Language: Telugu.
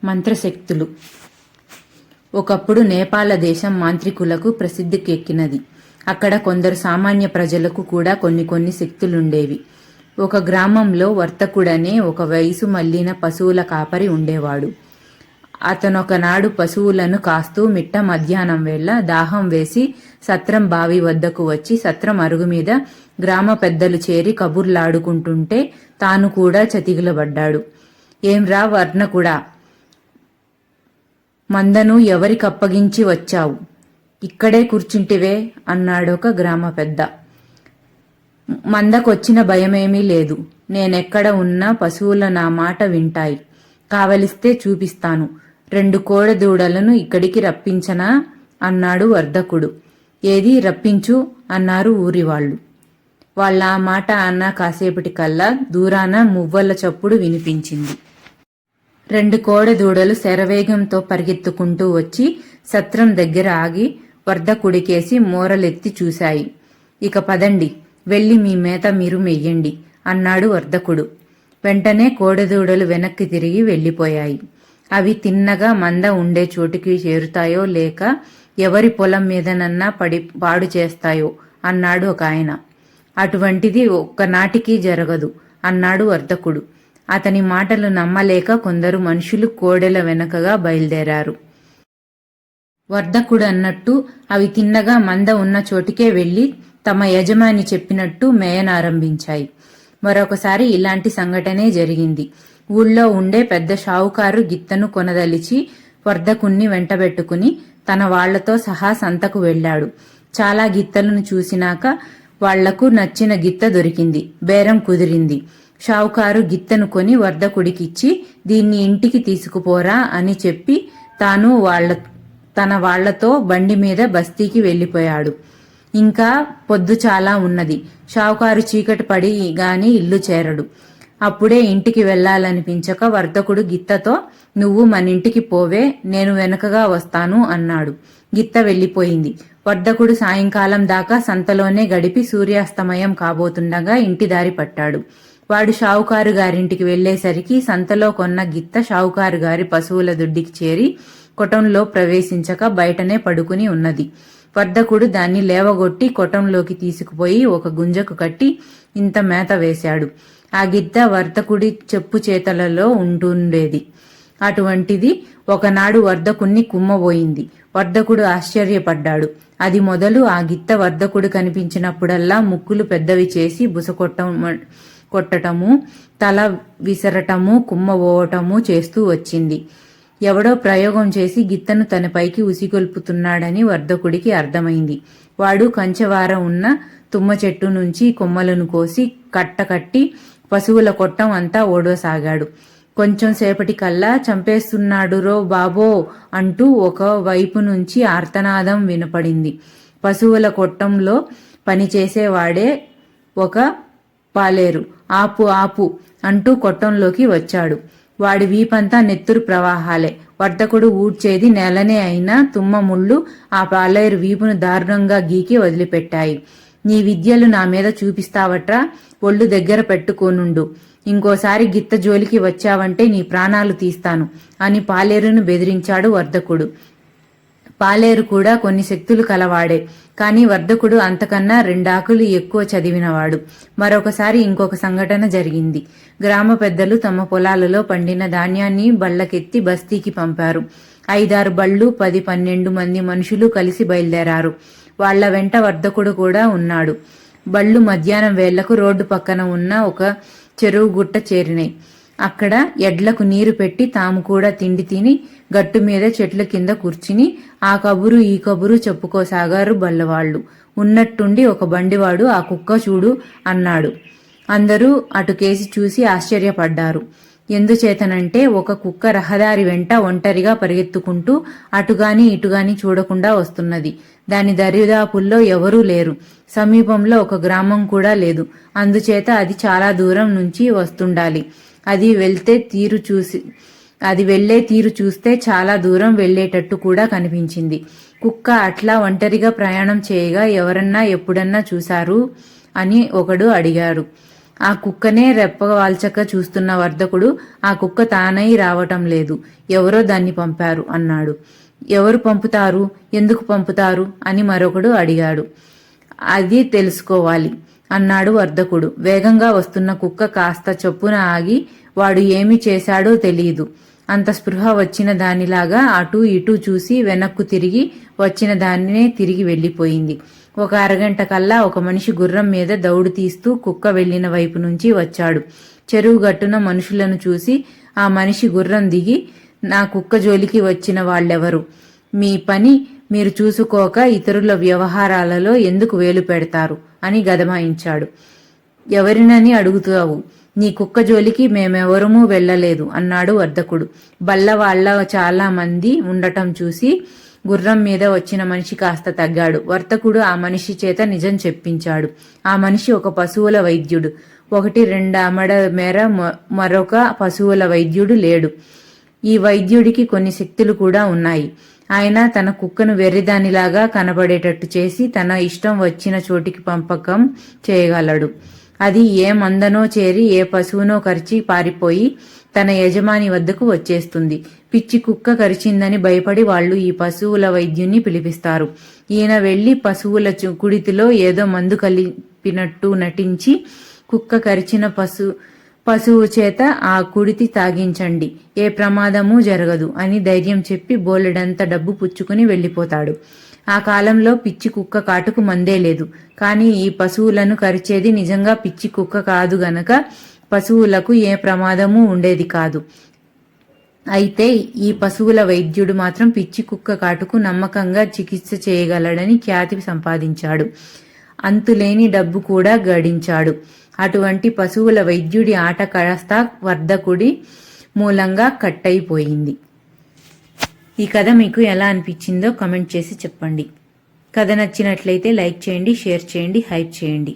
మంత్రశక్తులు. ఒకప్పుడు నేపాల దేశం మాంత్రికులకు ప్రసిద్ధికెక్కినది. అక్కడ కొందరు సామాన్య ప్రజలకు కూడా కొన్ని శక్తులుండేవి. ఒక గ్రామంలో వర్తకుడనే ఒక వయసు మళ్లిన పశువుల కాపరి ఉండేవాడు. అతనొకనాడు పశువులను కాస్తూ మిట్ట మధ్యాహ్నం వేళ దాహం వేసి సత్రం బావి వద్దకు వచ్చి సత్రం అరుగుమీద గ్రామ పెద్దలు చేరి కబుర్లాడుకుంటుంటే తాను కూడా చతికిలబడ్డాడు. ఏంరా వర్ణకుడా, మందను ఎవరికప్పగించి వచ్చావు? ఇక్కడే కూర్చుంటివే అన్నాడొక గ్రామ పెద్ద. మందకొచ్చిన భయమేమీ లేదు. నేనెక్కడ ఉన్నా పశువుల నా మాట వింటాయి. కావలిస్తే చూపిస్తాను. 2 కోడెదూడలను ఇక్కడికి రప్పించనా అన్నాడు వర్ధకుడు. ఏది రప్పించు అన్నారు ఊరివాళ్లు. వాళ్ళ ఆ మాట అన్న కాసేపటికల్లా దూరాన మువ్వల చప్పుడు వినిపించింది. 2 కోడెదూడలు శరవేగంతో పరిగెత్తుకుంటూ వచ్చి సత్రం దగ్గర ఆగి వర్ధకుడికేసి మోరలెత్తి చూశాయి. ఇక పదండి, వెళ్ళి మీ మేత మీరు మెయ్యండి అన్నాడు వర్ధకుడు. వెంటనే కోడెదూడలు వెనక్కి తిరిగి వెళ్ళిపోయాయి. అవి తిన్నగా మంద ఉండే చోటుకి చేరుతాయో లేక ఎవరి పొలం మీదనన్నా పాడు చేస్తాయో అన్నాడు ఒక ఆయన. అటువంటిది ఒక్కనాటికి జరగదు అన్నాడు వర్ధకుడు. అతని మాటలు నమ్మలేక కొందరు మనుషులు కోడెల వెనకగా బయలుదేరారు. వర్ధకుడు అన్నట్టు అవి తిన్నగా మంద ఉన్న చోటికే వెళ్లి తమ యజమాని చెప్పినట్టు మేయనారంభించాయి. మరొకసారి ఇలాంటి సంఘటనే జరిగింది. ఊళ్ళో ఉండే పెద్ద షావుకారు గిత్తను కొనదలిచి వర్ధకుణ్ణి వెంటబెట్టుకుని తన వాళ్లతో సహా సంతకు వెళ్లాడు. చాలా గిత్తలను చూసినాక వాళ్లకు నచ్చిన గిత్త దొరికింది. బేరం కుదిరింది. షావుకారు గిత్తను కొని వర్ధకుడికిచ్చి దీన్ని ఇంటికి తీసుకుపోరా అని చెప్పి తాను తన వాళ్లతో బండి మీద బస్తీకి వెళ్లిపోయాడు. ఇంకా పొద్దు చాలా ఉన్నది. షావుకారు చీకటి పడి గాని ఇల్లు చేరడు. అప్పుడే ఇంటికి వెళ్లాలనిపించక వర్ధకుడు గిత్తతో నువ్వు మనింటికి పోవే, నేను వెనకగా వస్తాను అన్నాడు. గిత్త వెళ్లిపోయింది. వర్ధకుడు సాయంకాలం దాకా సంతలోనే గడిపి సూర్యాస్తమయం కాబోతుండగా ఇంటి దారి పట్టాడు. వాడు షావుకారు గారింటికి వెళ్లేసరికి సంతలో కొన్న గిత్త షావుకారు గారి పశువుల దొడ్డికి చేరి కొటంలో ప్రవేశించక బయటనే పడుకుని ఉన్నది. వర్ధకుడు దాన్ని లేవగొట్టి కొటంలోకి తీసుకుపోయి ఒక గుంజకు కట్టి ఇంత మేత వేశాడు. ఆ గిత్త వర్ధకుడి చెప్పు చేతలలో ఉంటుండేది. అటువంటిది ఒకనాడు వర్ధకుణ్ణి కుమ్మబోయింది. వర్ధకుడు ఆశ్చర్యపడ్డాడు. అది మొదలు ఆ గిత్త వర్ధకుడు కనిపించినప్పుడల్లా ముక్కులు పెద్దవి చేసి కొట్టటము, తల విసరటము, కుమ్మబోవటము చేస్తూ వచ్చింది. ఎవడో ప్రయోగం చేసి గిత్తను తనపైకి ఉసిగొల్పుతున్నాడని వర్ధకుడికి అర్థమైంది. వాడు కంచెవార ఉన్న తుమ్మ చెట్టు నుంచి కొమ్మలను కోసి కట్టకట్టి పశువుల కొట్టం అంతా ఓడసాగాడు. కొంచెం సేపటికల్లా చంపేస్తున్నాడురో బాబో అంటూ ఒక వైపు నుంచి ఆర్తనాదం వినపడింది. పశువుల కొట్టంలో పనిచేసేవాడే ఒక పాలేరు ఆపు ఆపు అంటూ కొట్టంలోకి వచ్చాడు. వాడి వీపంతా నెత్తురు ప్రవాహాలే. వర్ధకుడు ఊడ్చేది నేలనే అయినా తుమ్మ ముళ్ళు ఆ పాలేరు వీపును దారుణంగా గీకి వదిలిపెట్టాయి. నీ విద్యలు నా మీద చూపిస్తావట్రా, ఒళ్ళు దగ్గర పెట్టుకోనుండు. ఇంకోసారి గిత్త జోలికి వచ్చావంటే నీ ప్రాణాలు తీస్తాను అని పాలేరును బెదిరించాడు వర్ధకుడు. పాలేరు కూడా కొన్ని శక్తులు కలవాడే. కాని వర్ధకుడు అంతకన్నా 2 ఆకులు ఎక్కువ చదివినవాడు. మరొకసారి ఇంకొక సంఘటన జరిగింది. గ్రామ పెద్దలు తమ పొలాలలో పండిన ధాన్యాన్ని బళ్లకెత్తి బస్తీకి పంపారు. 5-6 బళ్ళు, 10-12 మంది మనుషులు కలిసి బయలుదేరారు. వాళ్ల వెంట వర్ధకుడు కూడా ఉన్నాడు. బళ్ళు మధ్యాహ్నం వేళ్లకు రోడ్డు పక్కన ఉన్న ఒక చెరువు గుట్ట చేరినాయి. అక్కడ ఎడ్లకు నీరు పెట్టి తాము కూడా తిండి తిని గట్టు మీద చెట్ల కింద కూర్చుని ఆ కబురు ఈ కబురు చెప్పుకోసాగారు బల్లవాళ్లు. ఉన్నట్టుండి ఒక బండివాడు ఆ కుక్క చూడు అన్నాడు. అందరూ అటుకేసి చూసి ఆశ్చర్యపడ్డారు. ఎందుచేతనంటే ఒక కుక్క రహదారి వెంట ఒంటరిగా పరిగెత్తుకుంటూ అటుగాని ఇటుగాని చూడకుండా వస్తున్నది. దాని దరిదాపుల్లో ఎవరూ లేరు. సమీపంలో ఒక గ్రామం కూడా లేదు. అందుచేత అది చాలా దూరం నుంచి వస్తుండాలి. అది వెళ్లే తీరు చూస్తే చాలా దూరం వెళ్లేటట్టు కూడా కనిపించింది. కుక్క అట్లా ఒంటరిగా ప్రయాణం చేయగా ఎవరన్నా ఎప్పుడన్నా చూశారు అని ఒకడు అడిగారు. ఆ కుక్కనే రెప్పవాల్చక చూస్తున్న వర్ధకుడు ఆ కుక్క తానై రావటం లేదు, ఎవరో దాన్ని పంపారు అన్నాడు. ఎవరు పంపుతారు, ఎందుకు పంపుతారు అని మరొకడు అడిగాడు. అది తెలుసుకోవాలి అన్నాడు వర్ధకుడు. వేగంగా వస్తున్న కుక్క కాస్త చొప్పున ఆగి వాడు ఏమి చేశాడో తెలియదు. అంత స్పృహ వచ్చిన దానిలాగా అటూ ఇటూ చూసి వెనక్కు తిరిగి వచ్చిన దానినే తిరిగి వెళ్లిపోయింది. ఒక అరగంట కల్లా ఒక మనిషి గుర్రం మీద దౌడు తీస్తూ కుక్క వెళ్లిన వైపు నుంచి వచ్చాడు. చెరువు గట్టున మనుషులను చూసి ఆ మనిషి గుర్రం దిగి, నా కుక్క జోలికి వచ్చిన వాళ్ళెవరు? మీ పని మీరు చూసుకోక ఇతరుల వ్యవహారాలలో ఎందుకు వేలు పెడతారు అని గదమాయించాడు. ఎవరినని అడుగుతావు? నీ కుక్క జోలికి మేమెవరమూ వెళ్లలేదు అన్నాడు వర్ధకుడు. బల్లవాళ్ల చాలా మంది ఉండటం చూసి గుర్రం మీద వచ్చిన మనిషి కాస్త తగ్గాడు. వర్తకుడు ఆ మనిషి చేత నిజం చెప్పించాడు. ఆ మనిషి ఒక పశువుల వైద్యుడు. 1-2 అమడ మేర మరొక పశువుల వైద్యుడు లేడు. ఈ వైద్యుడికి కొన్ని శక్తులు కూడా ఉన్నాయి. ఆయన తన కుక్కను వెర్రిదానిలాగా కనబడేటట్టు చేసి తన ఇష్టం వచ్చిన చోటికి పంపకం చేయగలడు. అది ఏ మందనో చేరి ఏ పశువునో కరిచి పారిపోయి తన యజమాని వద్దకు వచ్చేస్తుంది. పిచ్చి కుక్క కరిచిందని భయపడి వాళ్ళు ఈ పశువుల వైద్యుని పిలిపిస్తారు. ఈయన వెళ్లి పశువుల కుడితిలో ఏదో మందు కలిపినట్టు నటించి కుక్క కరిచిన పశువు చేత ఆ కుడితి తాగించండి, ఏ ప్రమాదమూ జరగదు అని ధైర్యం చెప్పి బోలెడంత డబ్బు పుచ్చుకుని వెళ్లిపోతాడు. ఆ కాలంలో పిచ్చి కుక్క కాటుకు మందే లేదు. కానీ ఈ పశువులను కరిచేది నిజంగా పిచ్చి కుక్క కాదు గనక పశువులకు ఏ ప్రమాదమూ ఉండేది కాదు. అయితే ఈ పశువుల వైద్యుడు మాత్రం పిచ్చి కుక్క కాటుకు నమ్మకంగా చికిత్స చేయగలడని ఖ్యాతి సంపాదించాడు. అంతులేని డబ్బు కూడా గడించాడు. అటువంటి పశువుల వైద్యుడి ఆట కాస్త వర్ధకుడి మూలంగా కట్టయిపోయింది. ఈ కథ మీకు ఎలా అనిపించిందో కామెంట్ చేసి చెప్పండి. కథ నచ్చినట్లయితే లైక్ చేయండి, షేర్ చేయండి, హైప్ చేయండి.